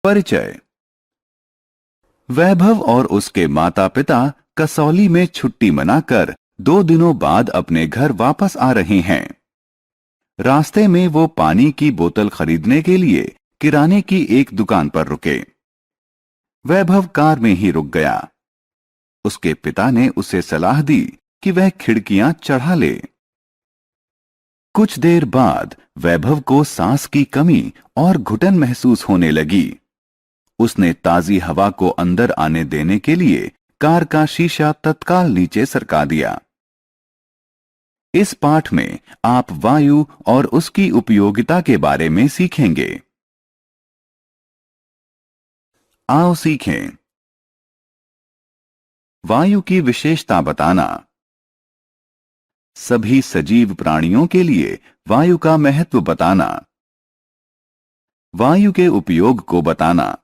परिचय। वैभव और उसके माता पिता कसौली में छुट्टी मनाकर 2 दिनों बाद अपने घर वापस आ रहे हैं। रास्ते में वो पानी की बोतल खरीदने के लिए किराने की एक दुकान पर रुके। वैभव कार में ही रुक गया। उसके पिता ने उसे सलाह दी कि वह खिड़कियां चढ़ा ले। कुछ देर बाद वैभव को सांस की कमी और घुटन महसूस होने लगी। उसने ताजी हवा को अंदर आने देने के लिए कार का शीशा तत्काल नीचे सरका दिया। इस पाठ में आप वायु और उसकी उपयोगिता के बारे में सीखेंगे। आओ सीखें। वायु की विशेषता बताना। सभी सजीव प्राणियों के लिए वायु का महत्व बताना। वायु के उपयोग को बताना।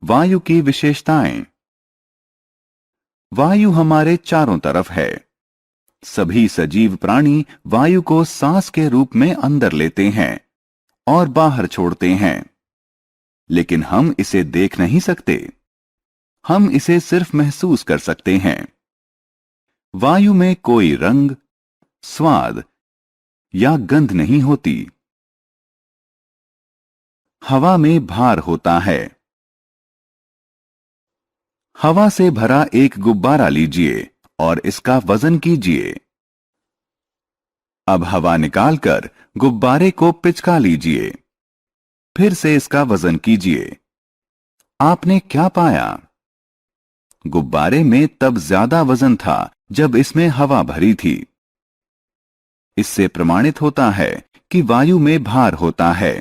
वायु की विशेषताएं। वायु हमारे चारों तरफ है। सभी सजीव प्राणी वायु को सांस के रूप में अंदर लेते हैं और बाहर छोड़ते हैं, लेकिन हम इसे देख नहीं सकते। हम इसे सिर्फ महसूस कर सकते हैं। वायु में कोई रंग, स्वाद या गंध नहीं होती। हवा में भार होता है। हवा से भरा एक गुब्बारा लीजिए और इसका वजन कीजिए। अब हवा निकालकर गुब्बारे को पिचका लीजिए। फिर से इसका वजन कीजिए। आपने क्या पाया? गुब्बारे में तब ज्यादा वजन था जब इसमें हवा भरी थी। इससे प्रमाणित होता है कि वायु में भार होता है।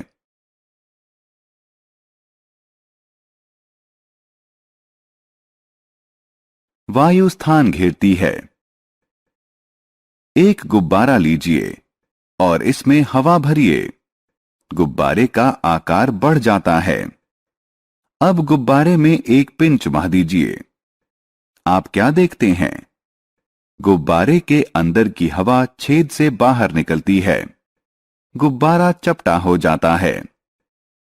वायु स्थान घेरती है। एक गुब्बारा लीजिए और इसमें हवा भरिए। गुब्बारे का आकार बढ़ जाता है। अब गुब्बारे में एक पिन चुभा दीजिए। आप क्या देखते हैं? गुब्बारे के अंदर की हवा छेद से बाहर निकलती है। गुब्बारा चपटा हो जाता है।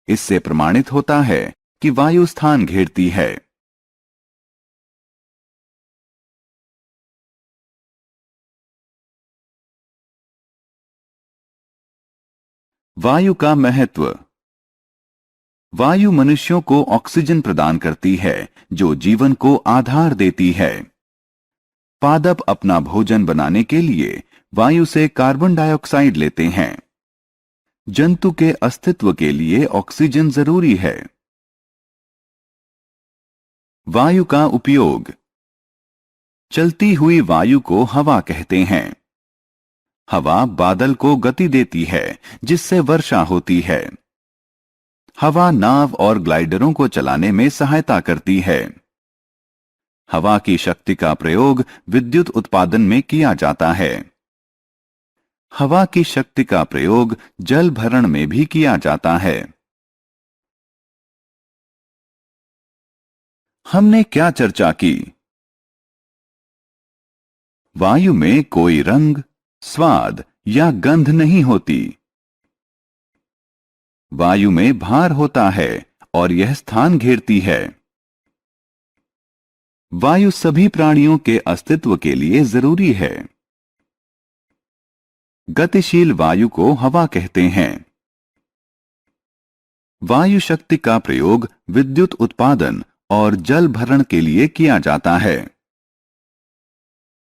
इससे प्रमाणित होता है कि वायु स्थान घेरती है। वायु का महत्व। वायु मनुष्यों को ऑक्सीजन प्रदान करती है, जो जीवन को आधार देती है। पादप अपना भोजन बनाने के लिए वायु से कार्बन डाइऑक्साइड लेते हैं। जंतु के अस्तित्व के लिए ऑक्सीजन जरूरी है। वायु का उपयोग। चलती हुई वायु को हवा कहते हैं। हवा बादल को गति देती है, जिससे वर्षा होती है। हवा नाव और ग्लाइडरों को चलाने में सहायता करती है। हवा की शक्ति का प्रयोग विद्युत उत्पादन में किया जाता है। हवा की शक्ति का प्रयोग जल भरण में भी किया जाता है। हमने क्या चर्चा की? वायु में कोई रंग, स्वाद या गंध नहीं होती। वायु में भार होता है और यह स्थान घेरती है। वायु सभी प्राणियों के अस्तित्व के लिए जरूरी है। गतिशील वायु को हवा कहते हैं। वायु शक्ति का प्रयोग विद्युत उत्पादन और जल भरण के लिए किया जाता है।